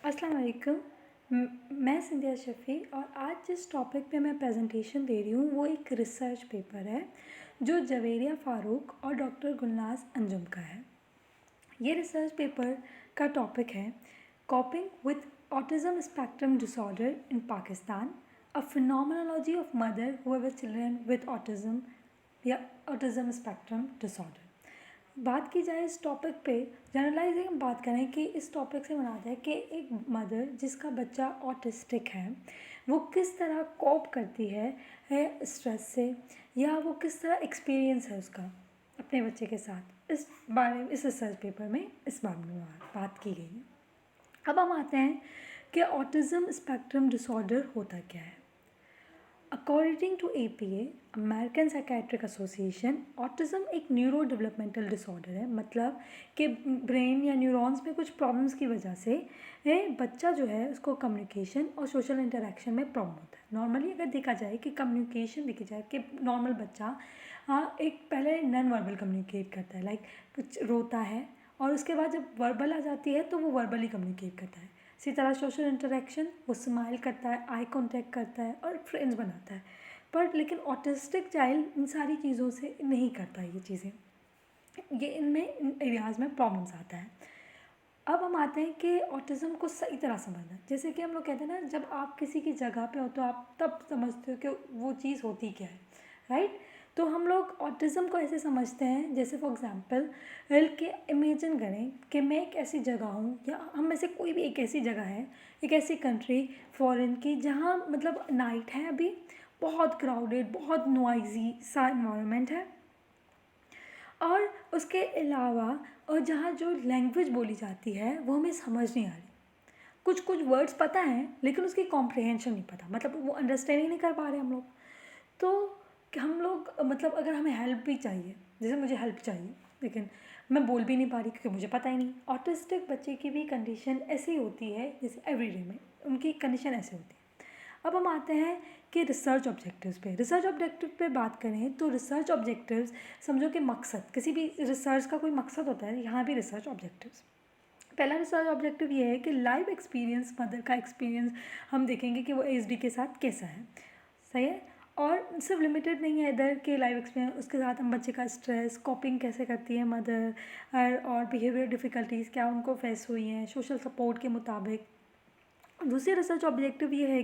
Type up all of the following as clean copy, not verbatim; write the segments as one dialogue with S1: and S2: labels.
S1: अस्सलाम वालेकुम। मैं सिंधिया शफ़ी और आज जिस टॉपिक पे मैं प्रेजेंटेशन दे रही हूँ वो एक रिसर्च पेपर है जो जवेरिया फ़ारूक और डॉक्टर गुलनाज अंजुम का है। ये रिसर्च पेपर का टॉपिक है coping with autism spectrum disorder in Pakistan, a phenomenology of mother who have children with autism या ऑटिज़म स्पेक्ट्रम डिसऑर्डर। बात की जाए इस टॉपिक पे, जनरलाइज हम बात करें कि इस टॉपिक से बनाता है कि एक मदर जिसका बच्चा ऑटिस्टिक है वो किस तरह कोप करती है स्ट्रेस से, या वो किस तरह एक्सपीरियंस है उसका अपने बच्चे के साथ। इस बारे में इस रिसर्च पेपर में इस बारे में बात की गई है। अब हम आते हैं कि ऑटिज़म स्पेक्ट्रम डिसऑर्डर होता क्या है। According to APA, American psychiatric association, autism एक न्यूरो डेवलपमेंटल डिसऑर्डर है। मतलब कि ब्रेन या न्यूरॉन्स में कुछ प्रॉब्लम्स की वजह से बच्चा जो है उसको कम्युनिकेशन और सोशल इंटरेक्शन में प्रॉब्लम होता है। नॉर्मली अगर देखा जाए कि कम्युनिकेशन देखी जाए कि नॉर्मल बच्चा एक पहले नॉन वर्बल कम्युनिकेट करता है, लाइक कुछ रोता है, और उसके बाद जब वर्बल आ जाती है तो वो वर्बली कम्युनिकेट करता है। इसी तरह सोशल इंटरेक्शन, वो स्माइल करता है, आई कांटेक्ट करता है और फ्रेंड्स बनाता है। पर लेकिन ऑटिस्टिक चाइल्ड इन सारी चीज़ों से नहीं करता ये चीज़ें, ये इनमें इन एरियाज़ में प्रॉब्लम्स आता है। अब हम आते हैं कि ऑटिज़म को सही तरह समझना। जैसे कि हम लोग कहते हैं ना, जब आप किसी की जगह पे हो तो आप तब समझते हो कि वो चीज़ होती क्या है, राइट। तो हम लोग ऑटिज़म को ऐसे समझते हैं, जैसे फॉर एग्जांपल कि इमेजिन करें कि मैं एक ऐसी जगह हूँ, या हम में से कोई भी एक ऐसी जगह है, एक ऐसी कंट्री फॉरेन की, जहाँ मतलब नाइट है, अभी बहुत क्राउडेड, बहुत नॉइजी सा इन्वायरमेंट है, और उसके अलावा और जहाँ जो लैंग्वेज बोली जाती है वो हमें समझ नहीं आ रही। कुछ कुछ वर्ड्स पता हैं लेकिन उसकी कॉम्प्रिहेंशन नहीं पता, मतलब वो अंडरस्टैंड ही नहीं कर पा रहे हम लोग। तो हम लोग मतलब अगर हमें हेल्प भी चाहिए, जैसे मुझे हेल्प चाहिए लेकिन मैं बोल भी नहीं पा रही क्योंकि मुझे पता ही नहीं। ऑटिस्टिक बच्चे की भी कंडीशन ऐसी होती है, जैसे एवरीडे में उनकी कंडीशन ऐसे होती है। अब हम आते हैं कि रिसर्च ऑब्जेक्टिव्स पे। रिसर्च ऑब्जेक्टिव पे बात करें तो रिसर्च ऑब्जेक्टिव्स समझो कि मकसद, किसी भी रिसर्च का कोई मकसद होता है, यहाँ भी रिसर्च ऑब्जेक्टिव्स। पहला रिसर्च ऑब्जेक्टिव ये है कि लाइव एक्सपीरियंस, मदर का एक्सपीरियंस हम देखेंगे कि वो ASD के साथ कैसा है, सही है। और सिर्फ लिमिटेड नहीं है इधर के लाइव एक्सपीरियंस, उसके साथ हम बच्चे का स्ट्रेस, कॉपिंग कैसे करती है मदर, और बिहेवियर डिफ़िकल्टीज़ क्या उनको फेस हुई हैं सोशल सपोर्ट के मुताबिक। दूसरी रिसर्च ऑब्जेक्टिव ये है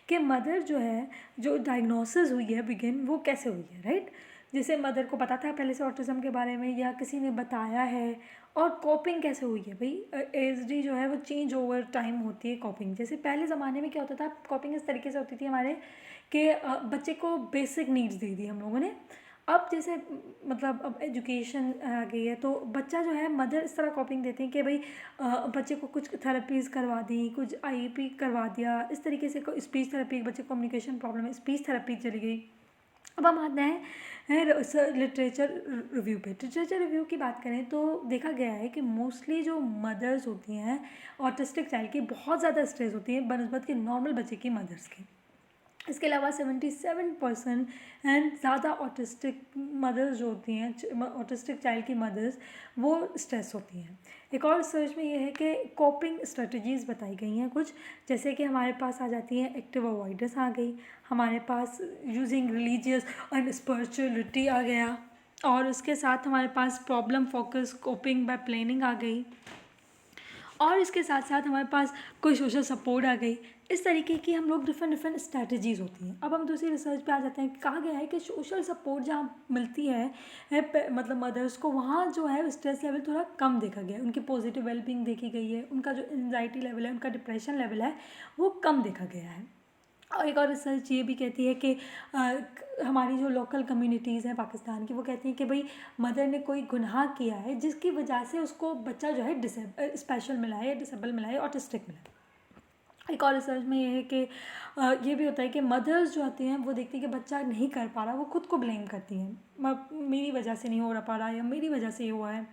S1: कि मदर जो है, जो डायग्नोसिस हुई है बिगिन, वो कैसे हुई है, राइट। जैसे मदर को पता था पहले से ऑटिज़म के बारे में, या किसी ने बताया है, और कॉपिंग कैसे हुई है। भाई ASD जो है वो चेंज ओवर टाइम होती है कॉपिंग। जैसे पहले ज़माने में क्या होता था, कॉपिंग इस तरीके से होती थी हमारे कि बच्चे को बेसिक नीड्स दे दी हम लोगों ने। अब जैसे मतलब अब एजुकेशन आ गई है तो बच्चा जो है, मदर इस तरह कॉपिंग देती है कि भाई बच्चे को कुछ थेरेपीज़ करवा दी, कुछ IEP करवा दिया, इस तरीके से स्पीच थेरेपी, बच्चे को कम्युनिकेशन प्रॉब्लम है, स्पीच थेरेपी चली गई। अब हम आते हैं लिटरेचर रिव्यू पे। लिटरेचर रिव्यू की बात करें तो देखा गया है कि मोस्टली जो मदर्स होती हैं ऑटिस्टिक चाइल्ड की, बहुत ज़्यादा स्ट्रेस होती है बनस्बत के नॉर्मल बच्चे की मदर्स की। इसके अलावा 77% एंड ज़्यादा ऑटिस्टिक मदर्स जो होती हैं, ऑटिस्टिक चाइल्ड की मदर्स, वो स्ट्रेस होती हैं। एक और रिसर्च में ये है कि कोपिंग स्ट्रेटजीज़ बताई गई हैं कुछ, जैसे कि हमारे पास आ जाती हैं एक्टिव अवॉइडेंस आ गई, हमारे पास यूजिंग रिलीजियस एंड स्पिरिचुअलिटी आ गया, और उसके साथ हमारे पास problem focus coping by planning आ गई, और इसके साथ साथ हमारे पास कोई सोशल सपोर्ट आ गई। इस तरीके की हम लोग डिफरेंट स्ट्रैटेजीज़ होती हैं। अब हम दूसरी रिसर्च पे आ जाते हैं कि कहा गया है कि सोशल सपोर्ट जहाँ मिलती मतलब मदर्स को, वहाँ जो है स्ट्रेस लेवल थोड़ा कम देखा गया है, उनकी पॉजिटिव वेलबींग देखी गई है, उनका जो एंजाइटी लेवल है, उनका डिप्रेशन लेवल है, वो कम देखा गया है। और एक और रिसर्च ये भी कहती है कि हमारी जो लोकल कम्युनिटीज़ हैं पाकिस्तान की, वो कहती हैं कि भाई मदर ने कोई गुनाह किया है जिसकी वजह से उसको बच्चा जो है स्पेशल मिला है, डिसेबल मिला है, ऑटिस्टिक मिला है। एक और रिसर्च में ये है कि ये भी होता है कि मदर्स जो होती हैं वो देखती हैं कि बच्चा नहीं कर पा रहा, वो खुद को ब्लेम करती हैं, मेरी वजह से नहीं हो पा रहा, या मेरी वजह से ये हुआ है।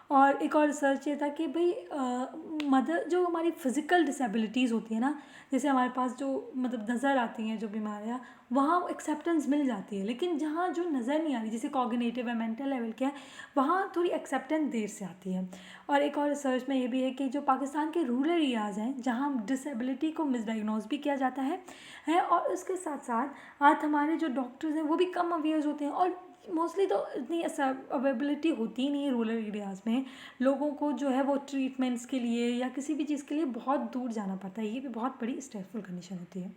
S1: और एक और रिसर्च ये था कि भाई मदर जो हमारी फिज़िकल डिसेबिलिटीज़ होती है ना, जैसे हमारे पास जो मतलब नज़र आती हैं जो बीमारियाँ, वहाँ एक्सेप्टेंस मिल जाती है, लेकिन जहाँ जो नज़र नहीं आ रही जैसे कॉग्निटिव है, मेंटल लेवल के है, वहाँ थोड़ी एक्सेप्टेंस देर से आती है। और एक और रिसर्च में ये भी है कि जो पाकिस्तान के रूरल एरियाज़ हैं जहाँ डिसेबिलिटी को मिसडाइग्नोज भी किया जाता है और उसके साथ साथ आज हमारे जो डॉक्टर्स हैं वो भी कम अवेयर होते हैं, और मोस्टली तो इतनी अवेलेबिलिटी होती ही नहीं है रूरल एरियाज़ में। लोगों को जो है वो ट्रीटमेंट्स के लिए या किसी भी चीज़ के लिए बहुत दूर जाना पड़ता है, ये भी बहुत बड़ी स्ट्रेसफुल कंडीशन होती है।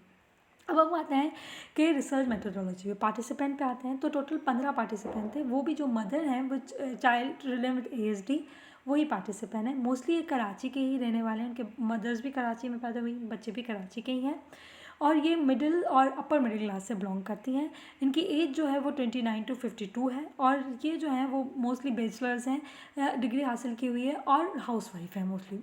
S1: अब हम आते हैं कि रिसर्च मेथोडोलॉजी में पार्टिसिपेंट पे आते हैं, तो टोटल 15 पार्टिसिपेंट थे, वो भी जो मदर हैं वो चाइल्ड रिलेटेड विद ASD वही पार्टिसिपेंट हैं। मोस्टली ये कराची के ही रहने वाले हैं, उनके मदर्स भी कराची में पैदा हुई, बच्चे भी कराची के ही हैं, और ये मिडिल और अपर मिडिल क्लास से बिलोंग करती हैं। इनकी एज जो है वो 29 to 52 है, और ये जो है वो मोस्टली बैचलर्स हैं, डिग्री हासिल की हुई है और हाउसवाइफ है मोस्टली।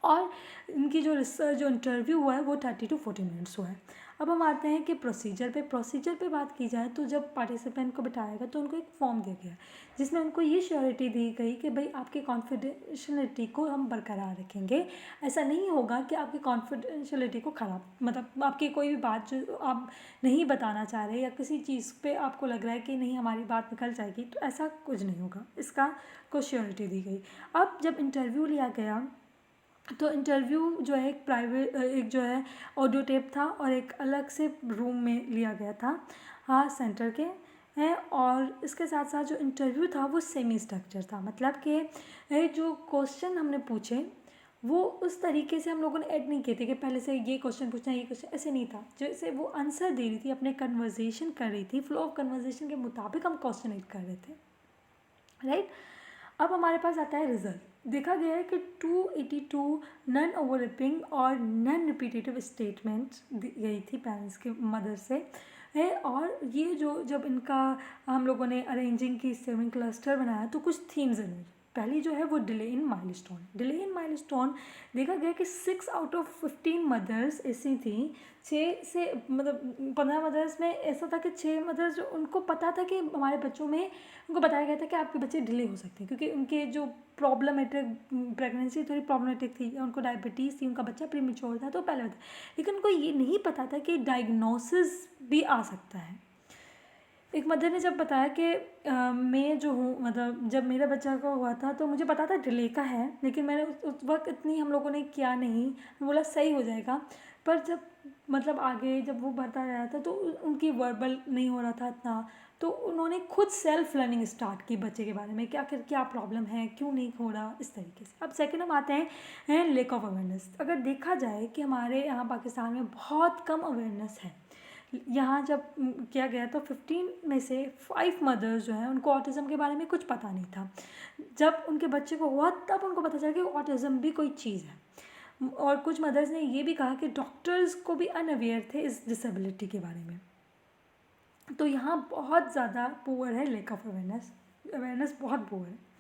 S1: और इनकी जो रिसर्च जो इंटरव्यू हुआ है वो 30 to 40 मिनट्स हुआ है। अब हम आते हैं कि प्रोसीजर पे बात की जाए तो जब पार्टिसिपेंट को बिठाएगा तो उनको एक फॉर्म दिया गया जिसमें उनको ये श्योरिटी दी गई कि भाई आपकी कॉन्फिडेंशियलिटी को हम बरकरार रखेंगे। ऐसा नहीं होगा कि आपकी कॉन्फिडेंशियलिटी को ख़राब, मतलब आपकी कोई भी बात जो आप नहीं बताना चाह रहे या किसी चीज़ पे आपको लग रहा है कि नहीं हमारी बात निकल जाएगी, तो ऐसा कुछ नहीं होगा, इसका को श्योरिटी दी गई। अब जब इंटरव्यू लिया गया तो इंटरव्यू जो है एक प्राइवेट एक जो है ऑडियो टेप था और एक अलग से रूम में लिया गया था, हाँ, सेंटर के हैं। और इसके साथ साथ जो इंटरव्यू था वो सेमी स्ट्रक्चर था, मतलब कि ये जो क्वेश्चन हमने पूछे वो उस तरीके से हम लोगों ने ऐड नहीं किए थे कि पहले से ये क्वेश्चन पूछना ये क्वेश्चन, ऐसे नहीं था। जैसे वो आंसर दे रही थी, अपने कन्वर्जेशन कर रही थी, फ्लो ऑफ कन्वर्जेशन के मुताबिक हम क्वेश्चन ऐड कर रहे थे, राइट। अब हमारे पास आता है रिजल्ट। देखा गया है कि 282 नन ओवरलैपिंग और नन रिपीटेटिव स्टेटमेंट्स दी गई थी पेरेंट्स के मदर से है। और ये जो जब इनका हम लोगों ने अरेंजिंग की 7 क्लस्टर बनाया तो कुछ थीम्स हैं। पहली जो है वो डिले इन माइलस्टोन देखा गया कि 6 out of 15 मदर्स ऐसी थी, 6 से मतलब 15 मदर्स में ऐसा था कि 6 मदर्स जो उनको पता था कि हमारे बच्चों में, उनको बताया गया था कि आपके बच्चे डिले हो सकते हैं क्योंकि उनके जो प्रॉब्लमेटिक प्रेगनेंसी थोड़ी प्रॉब्लमेटिक थी, उनको डायबिटीज़ थी, उनका बच्चा प्रीमेच्योर था, तो पहले बता, लेकिन उनको ये नहीं पता था कि डायग्नोसिस भी आ सकता है। एक मदर ने जब बताया कि मैं जो हूँ, मतलब जब मेरा बच्चा का हुआ था तो मुझे पता था डिले का है, लेकिन मैंने उस वक्त इतनी हम लोगों ने किया नहीं, बोला सही हो जाएगा। पर जब मतलब आगे जब वो बढ़ता रहा था तो उनकी वर्बल नहीं हो रहा था इतना, तो उन्होंने खुद सेल्फ लर्निंग स्टार्ट की बच्चे के बारे में, क्या प्रॉब्लम है, क्यों नहीं हो रहा, इस तरीके से। अब सेकंड हम आते हैं लेक ऑफ अवेयरनेस। अगर देखा जाए कि हमारे यहाँ पाकिस्तान में बहुत कम अवेयरनेस है। यहाँ जब किया गया तो 15 में से 5 मदर्स जो हैं उनको ऑटिज़म के बारे में कुछ पता नहीं था। जब उनके बच्चे को हुआ तब उनको पता चला कि ऑटिज़म भी कोई चीज़ है। और कुछ मदर्स ने ये भी कहा कि डॉक्टर्स को भी अनअवेयर थे इस डिसेबिलिटी के बारे में। तो यहाँ बहुत ज़्यादा पुअर है लेक ऑफ अवेयरनेस बहुत पुअर है।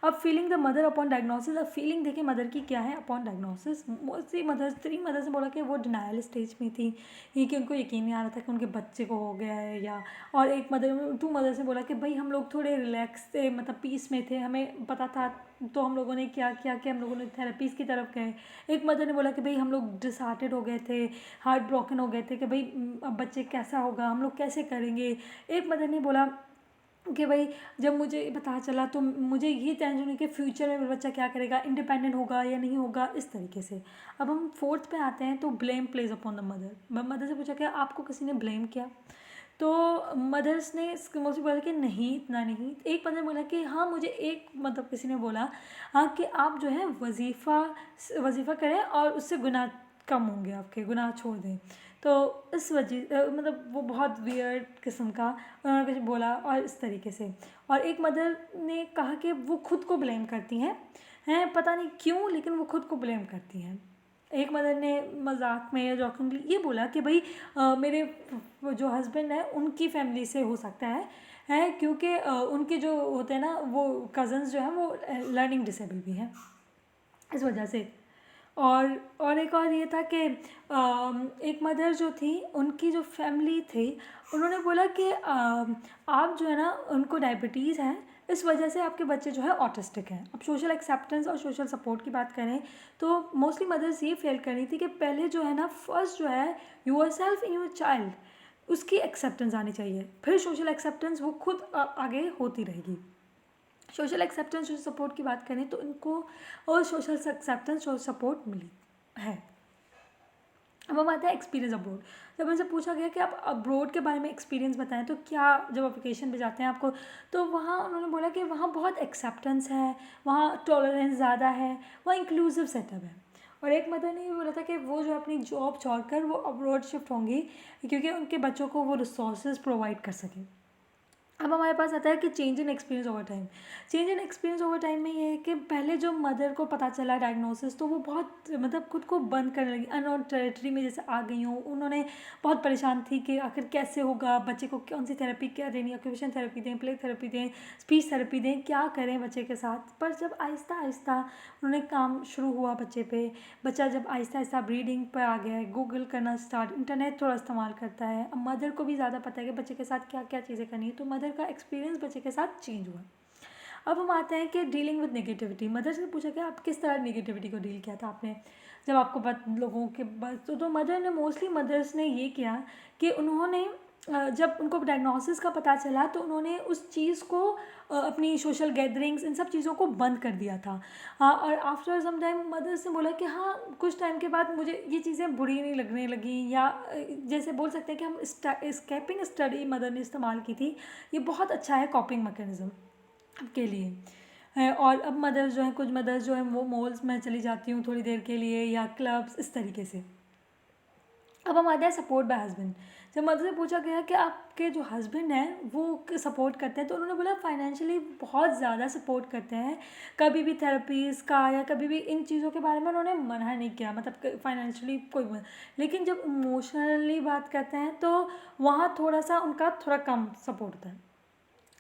S1: अब feeling the mother upon diagnosis. अब फीलिंग देखें मदर की क्या है upon diagnosis. Mostly mothers 3 mothers ने बोला कि वो डिनायल स्टेज में थी, ये कि उनको यकीन नहीं आ रहा था कि उनके बच्चे को हो गया है या, और एक मदर 2 मदर्स ने बोला कि भाई हम लोग थोड़े रिलैक्स थे, मतलब पीस में थे, हमें पता था, तो हम लोगों ने क्या किया कि हम लोगों ने थेरेपीज़ की तरफ गए। एक मदर ने बोला कि भाई हम लोग डिसहार्टेड हो गए थे, हार्ट ब्रोकन हो गए थे कि भाई अब बच्चे कैसा होगा, हम लोग कैसे करेंगे। एक मदर ने बोला कि भाई जब मुझे पता चला तो मुझे ये टेंशन हुई कि फ्यूचर में मेरा बच्चा क्या करेगा, इंडिपेंडेंट होगा या नहीं होगा, इस तरीके से। अब हम फोर्थ पे आते हैं तो blame plays upon the mother. Mother से पूछा कि आपको किसी ने ब्लेम किया, तो मदर्स ने मुझे बोला कि नहीं, इतना नहीं। एक मदर बोला कि हाँ मुझे एक मतलब किसी ने बोला हाँ कि आप जो है वजीफ़ा करें और उससे गुनाह कम होंगे, आपके गुनाह छोड़ दें। तो इस वजह मतलब वो बहुत वियर्ड किस्म का उन्होंने कुछ बोला और इस तरीके से। और एक मदर ने कहा कि वो खुद को ब्लेम करती हैं पता नहीं क्यों, लेकिन वो खुद को ब्लेम करती हैं। एक मदर ने मजाक में या जोकिंगली ये बोला कि भाई मेरे जो हस्बैंड है उनकी फैमिली से हो सकता है क्योंकि उनके जो होते हैं ना वो कज़न्स जो हैं वो लर्निंग डिसेबल भी हैं, इस वजह से। और एक और ये था कि एक मदर जो थी उनकी जो फैमिली थी उन्होंने बोला कि आप जो है ना उनको डायबिटीज़ है, इस वजह से आपके बच्चे जो है ऑटिस्टिक हैं। अब सोशल एक्सेप्टेंस और सोशल सपोर्ट की बात करें तो मोस्टली मदर्स ये फेल कर रही थी कि पहले जो है ना फर्स्ट जो है योरसेल्फ इन योर चाइल्ड, उसकी एक्सेप्टेंस आनी चाहिए, फिर सोशल एक्सेप्टेंस वो खुद आगे होती रहेगी। सोशल एक्सेप्टेंस सोशल सपोर्ट की बात करें तो इनको और सोशल एक्सेप्टेंस सोशल सपोर्ट मिली है। अब हम आते हैं एक्सपीरियंस अब्रोड। जब उनसे पूछा गया कि आप अब्रोड के बारे में एक्सपीरियंस बताएं तो क्या, जब आप वेकेशन पे जाते हैं आपको, तो वहाँ उन्होंने बोला कि वहाँ बहुत एक्सेप्टेंस है, वहाँ टॉलरेंस ज़्यादा है, वहाँ इंक्लूसिव सेटअप है। और एक मदर ने भी बोला था कि वो जो अपनी जॉब छोड़कर वो अब्रोड शिफ्ट होंगी क्योंकि उनके बच्चों को वो रिसोर्सेज प्रोवाइड कर सकें। अब हमारे पास आता है कि change in experience over time. Change in experience over time में ये है कि पहले जो मदर को पता चला डायग्नोसिस तो वो बहुत मतलब खुद को बंद करने लगी, अननोन टेरिटरी में जैसे आ गई हूँ। उन्होंने बहुत परेशान थी कि आखिर कैसे होगा, बच्चे को कौन सी थेरेपी क्या देनी, ऑक्यूपेशन थेरेपी दें, प्ले थेरेपी दें, स्पीच थेरेपी दें, क्या करें बच्चे के साथ। पर जब आहिस्ता आहिस्ता उन्होंने काम शुरू हुआ बच्चे पे, बच्चा जब आहिस्ता आहिस्ता ब्रीडिंग पर आ गया है, गूगल करना स्टार्ट, इंटरनेट थोड़ा इस्तेमाल करता है, अब मदर को भी ज़्यादा पता है कि बच्चे के साथ क्या क्या चीज़ें करनी है, तो मदर का एक्सपीरियंस बच्चे के साथ चेंज हुआ। अब हम आते हैं कि डीलिंग विद नेगेटिविटी। मदर से पूछा कि आप किस तरह नेगेटिविटी को डील किया था आपने जब आपको लोगों के तो मदर ने मोस्टली मदर्स ने ये किया कि उन्होंने जब उनको डायग्नोसिस का पता चला तो उन्होंने उस चीज़ को अपनी सोशल गैदरिंग्स इन सब चीज़ों को बंद कर दिया था। हाँ, और आफ्टर सम टाइम मदर्स ने बोला कि हाँ कुछ टाइम के बाद मुझे ये चीज़ें बुरी नहीं लगने लगी, या जैसे बोल सकते हैं कि हम स्केपिंग स्टडी मदर ने इस्तेमाल की थी, ये बहुत अच्छा है कॉपिंग मैकेनिज़्म के लिए है। और अब मदर्स जो हैं, कुछ मदर्स जो हैं वो मॉल्स में चली जाती हूँ थोड़ी देर के लिए या क्लब्स, इस तरीके से। अब हम आते हैं सपोर्ट बाय हस्बैंड। जब मदर से पूछा गया कि आपके जो हस्बैंड हैं वो सपोर्ट करते हैं तो उन्होंने बोला फाइनेंशियली बहुत ज़्यादा सपोर्ट करते हैं, कभी भी थेरेपीज़ का या कभी भी इन चीज़ों के बारे में उन्होंने मना नहीं किया, मतलब फाइनेंशियली कोई लेकिन जब इमोशनली बात करते हैं तो वहाँ थोड़ा सा उनका थोड़ा कम सपोर्ट होता है।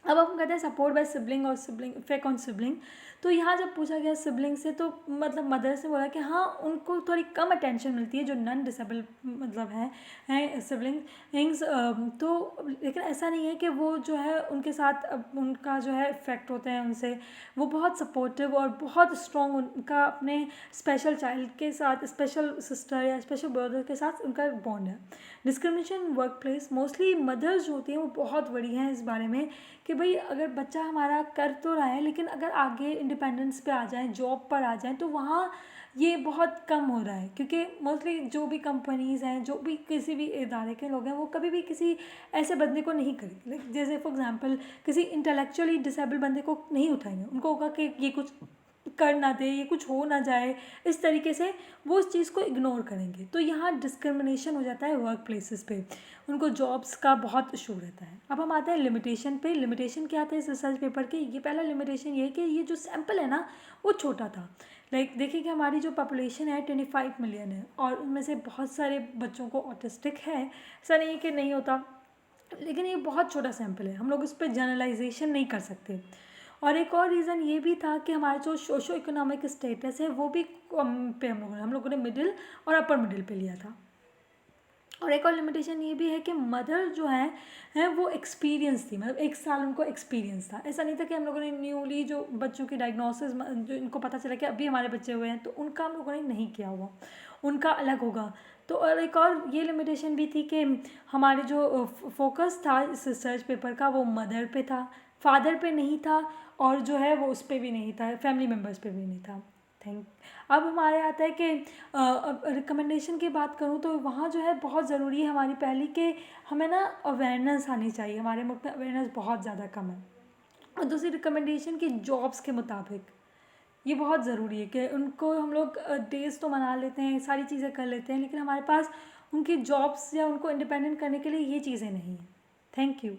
S1: अब हम कहते हैं सपोर्ट बाय सिबलिंग और सिबलिंग इफेक्ट ऑन सिबलिंग। तो यहाँ जब पूछा गया सिबलिंग से तो मतलब मदर से बोला कि हाँ उनको थोड़ी कम अटेंशन मिलती है जो नॉन डिसेबल मतलब हैं सिबलिंग्स। तो लेकिन ऐसा नहीं है कि वो जो है उनके साथ उनका जो है इफेक्ट होते हैं उनसे, वो बहुत सपोर्टिव और बहुत स्ट्रॉन्ग उनका अपने स्पेशल चाइल्ड के साथ, स्पेशल सिस्टर या स्पेशल ब्रदर के साथ उनका बॉन्ड है। Discrimination work place, mostly mothers जो होती हैं वो बहुत बड़ी हैं इस बारे में कि भाई अगर बच्चा हमारा कर तो रहा है लेकिन अगर आगे इंडिपेंडेंस पे आ जाए, जॉब पर आ जाए, तो वहाँ ये बहुत कम हो रहा है क्योंकि मोस्टली जो भी कंपनीज़ हैं, जो भी किसी भी इदारे के लोग हैं, वो कभी भी किसी ऐसे बंदे को नहीं करेंगे। जैसे फॉर एग्जांपल किसी इंटेलेक्चुअली डिसेबल बंदे को नहीं उठाएंगे, उनको होगा कि ये कुछ कर ना दे, ये कुछ हो ना जाए, इस तरीके से वो उस चीज़ को इग्नोर करेंगे। तो यहाँ डिस्क्रिमिनेशन हो जाता है वर्क प्लेसेस पे, उनको जॉब्स का बहुत इशू रहता है। अब हम आते हैं लिमिटेशन पे। लिमिटेशन क्या था इस रिसर्च पेपर के? ये पहला लिमिटेशन ये है कि ये जो सैम्पल है ना वो छोटा था। देखिए कि हमारी जो पॉपुलेशन है 25 मिलियन है और उनमें से बहुत सारे बच्चों को ऑटिस्टिक है, ऐसा नहीं है कि नहीं होता, लेकिन ये बहुत छोटा सैम्पल है, हम लोग इस पर जनरलाइजेशन नहीं कर सकते। और एक और रीज़न ये भी था कि हमारा जो सोशो इकोनॉमिक स्टेटस है वो भी कम पे हम लोगों ने मिडिल और अपर मिडिल पे लिया था। और एक और लिमिटेशन ये भी है कि मदर जो है वो एक्सपीरियंस थी, मतलब 1 साल उनको एक्सपीरियंस था। ऐसा नहीं था कि हम लोगों ने न्यूली जो बच्चों की डायग्नोसिस जो इनको पता चला कि अभी हमारे बच्चे हुए हैं तो उनका हम लोगों ने नहीं किया हुआ, उनका अलग होगा। तो और एक और ये लिमिटेशन भी थी कि हमारे जो फोकस था इस रिसर्च पेपर का वो मदर पे था, फादर पे नहीं था, और जो है वो उस पर भी नहीं था, फैमिली मेम्बर्स पे भी नहीं था। अब हमारे आता है कि रिकमेंडेशन की बात करूँ तो वहाँ जो है बहुत ज़रूरी है हमारी पहली कि हमें ना अवेयरनेस आनी चाहिए, हमारे मुल्क में अवेयरनेस बहुत ज़्यादा कम है। और दूसरी रिकमेंडेशन की जॉब्स के मुताबिक ये बहुत ज़रूरी है कि उनको हम लोग डेज़ तो मना लेते हैं, सारी चीज़ें कर लेते हैं, लेकिन हमारे पास उनकी जॉब्स या उनको इंडिपेंडेंट करने के लिए ये चीज़ें नहीं हैं। Thank you.